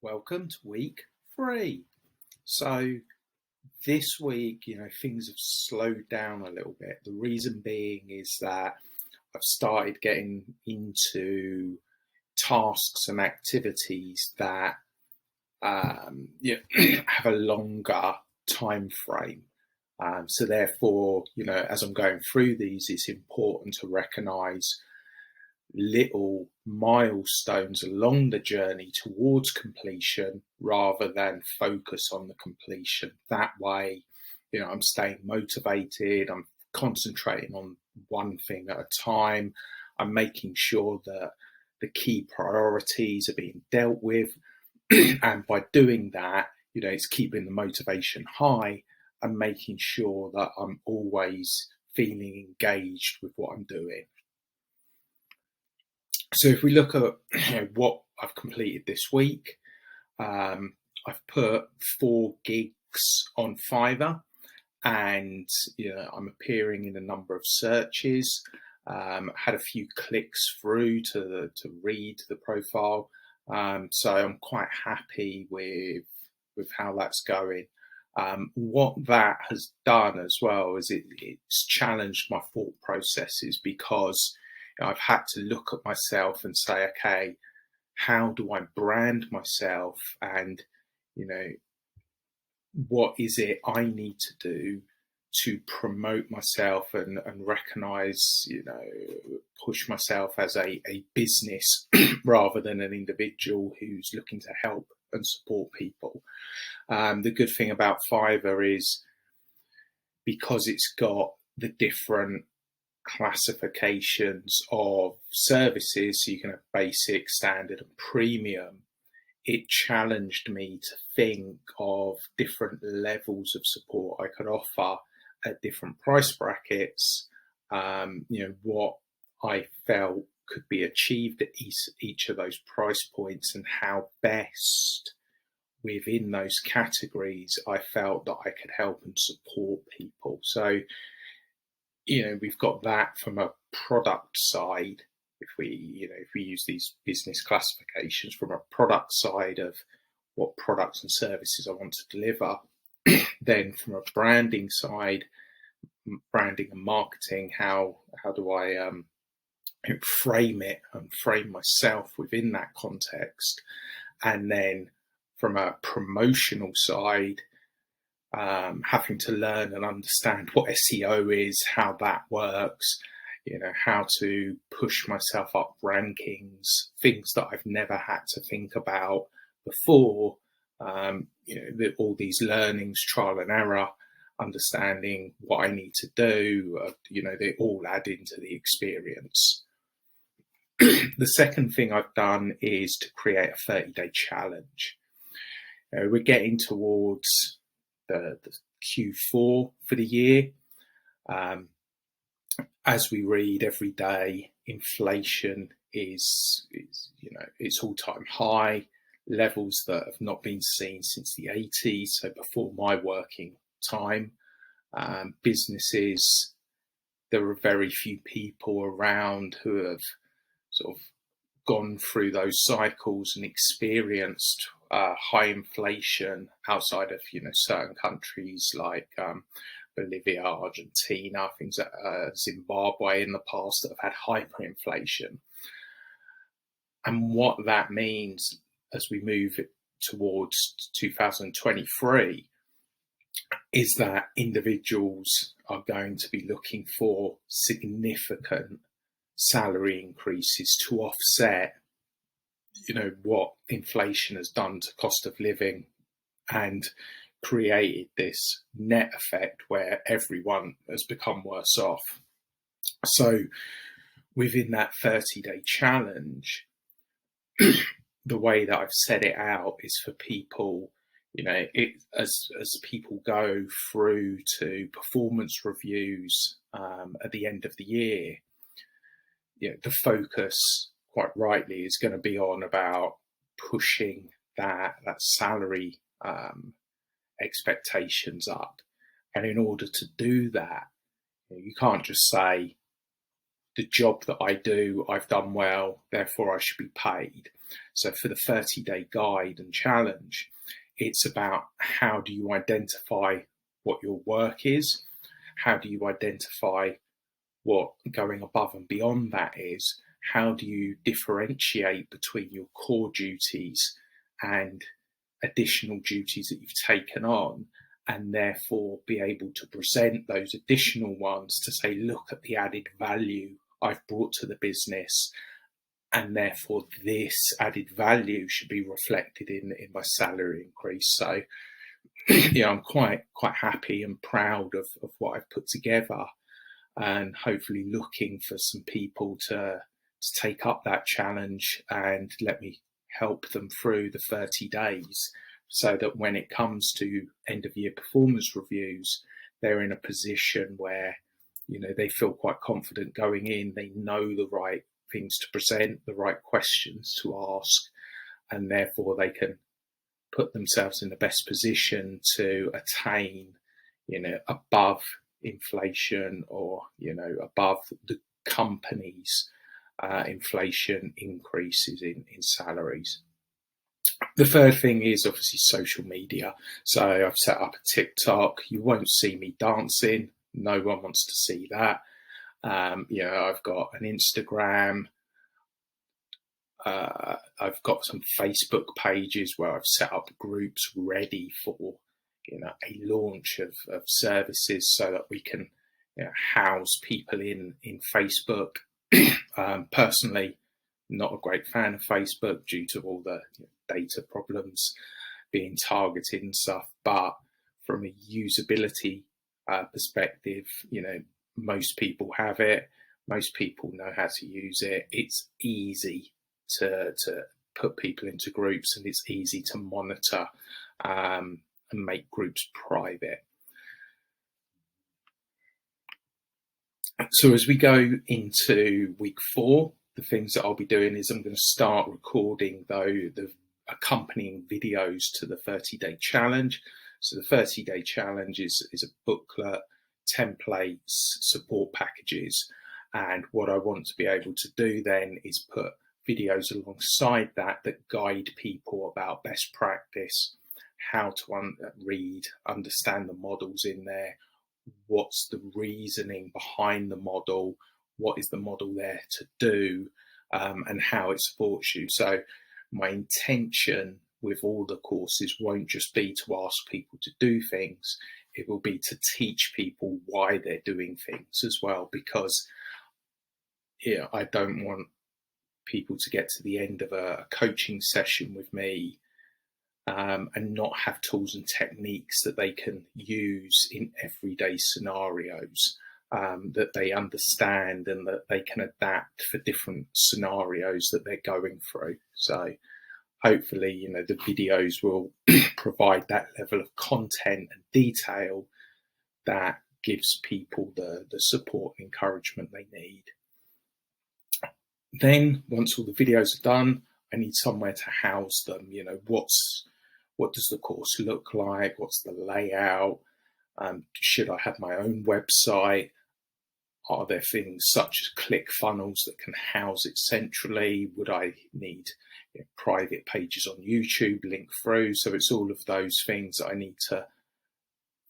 Welcome to week 3. So this week, things have slowed down a little bit. The reason being is that I've started getting into tasks and activities that have a longer time frame. So therefore, as I'm going through these, it's important to recognize little milestones along the journey towards completion rather than focus on the completion. That way, I'm staying motivated, I'm concentrating on one thing at a time, I'm making sure that the key priorities are being dealt with. And by doing that, it's keeping the motivation high and making sure that I'm always feeling engaged with what I'm doing. So if we look at what I've completed this week, I've put 4 gigs on Fiverr, and I'm appearing in a number of searches. Had a few clicks through to read the profile, so I'm quite happy with how that's going. What that has done as well is it's challenged my thought processes, because I've had to look at myself and say, okay, how do I brand myself? And, what is it I need to do to promote myself and recognize, push myself as a business rather than an individual who's looking to help and support people. The good thing about Fiverr is because it's got the different classifications of services, so you can have basic, standard and premium, it challenged me to think of different levels of support I could offer at different price brackets, what I felt could be achieved at each of those price points, and how best within those categories I felt that I could help and support people. So we've got that from a product side. If we use these business classifications from a product side of what products and services I want to deliver, then from a branding side, branding and marketing, how do I frame it and frame myself within that context, and then from a promotional side, having to learn and understand what SEO is, how that works, how to push myself up rankings, things that I've never had to think about before. All these learnings, trial and error, understanding what I need to do, they all add into the experience. The second thing I've done is to create a 30-day challenge. We're getting towards the Q4 for the year. As we read every day, inflation is its all-time high, levels that have not been seen since the 80s, so before my working time. Businesses, there are very few people around who have sort of gone through those cycles and experienced high inflation outside of certain countries like Bolivia, Argentina, things like Zimbabwe in the past that have had hyperinflation. And what that means as we move towards 2023 is that individuals are going to be looking for significant salary increases to offset what inflation has done to cost of living, and created this net effect where everyone has become worse off. So within that 30-day challenge, the way that I've set it out is for people, as people go through to performance reviews at the end of the year, the focus, quite rightly, is going to be on about pushing that salary expectations up. And in order to do that, you can't just say, the job that I do, I've done well, therefore I should be paid. So for the 30-day guide and challenge, it's about how do you identify what your work is? How do you identify what going above and beyond that is? How do you differentiate between your core duties and additional duties that you've taken on, and therefore be able to present those additional ones to say, look at the added value I've brought to the business, and therefore this added value should be reflected in my salary increase. So I'm quite happy and proud of what I've put together, and hopefully looking for some people to take up that challenge and let me help them through the 30 days, so that when it comes to end of year performance reviews, they're in a position where they feel quite confident going in. They know the right things to present, the right questions to ask, and therefore they can put themselves in the best position to attain above inflation, or above the company's inflation increases in salaries. The third thing is obviously social media. So I've set up a TikTok. You won't see me dancing. No one wants to see that. I've got an Instagram. I've got some Facebook pages where I've set up groups ready for a launch of services, so that we can house people in Facebook. Personally, not a great fan of Facebook due to all the data problems being targeted and stuff, but from a usability perspective, most people have it, most people know how to use it. It's easy to put people into groups, and it's easy to monitor and make groups private. So as we go into week 4, the things that I'll be doing is I'm going to start recording the accompanying videos to the 30-day challenge. So the 30-day challenge is a booklet, templates, support packages, and what I want to be able to do then is put videos alongside that guide people about best practice, how to read, understand the models in there, what's the reasoning behind the model, what is the model there to do, and how it supports you. So my intention with all the courses won't just be to ask people to do things, it will be to teach people why they're doing things as well, because I don't want people to get to the end of a coaching session with me and not have tools and techniques that they can use in everyday scenarios, that they understand and that they can adapt for different scenarios that they're going through. So hopefully, the videos will provide that level of content and detail that gives people the support and encouragement they need. Then once all the videos are done, I need somewhere to house them. What does the course look like? What's the layout? Should I have my own website? Are there things such as ClickFunnels that can house it centrally? Would I need private pages on YouTube, link through? So it's all of those things that I need to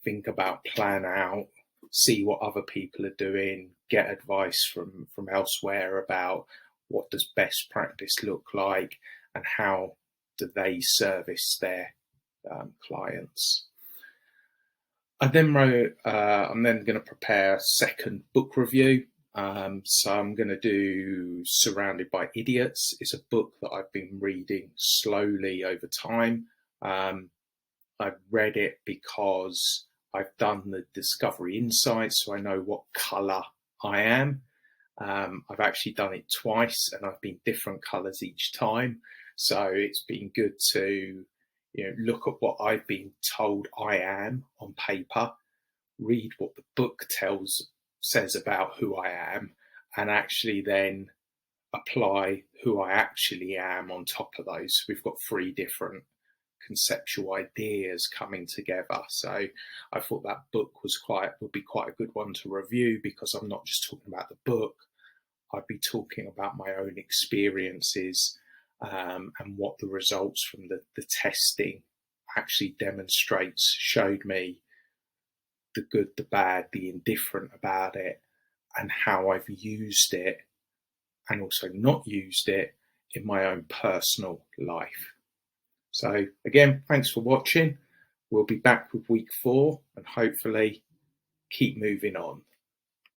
think about, plan out, see what other people are doing, get advice from elsewhere about what does best practice look like and how do they service their clients. I then wrote, I'm then going to prepare a second book review. So I'm going to do Surrounded by Idiots. It's a book that I've been reading slowly over time. I've read it because I've done the Discovery Insights, so I know what colour I am. I've actually done it twice and I've been different colours each time. So it's been good to look at what I've been told I am on paper, read what the book says about who I am, and actually then apply who I actually am on top of those. We've got 3 different conceptual ideas coming together. So I thought that book would be quite a good one to review, because I'm not just talking about the book, I'd be talking about my own experiences and what the results from the testing actually demonstrates, showed me the good, the bad, the indifferent about it, and how I've used it and also not used it in my own personal life. So again, thanks for watching. We'll be back with week 4 and hopefully keep moving on.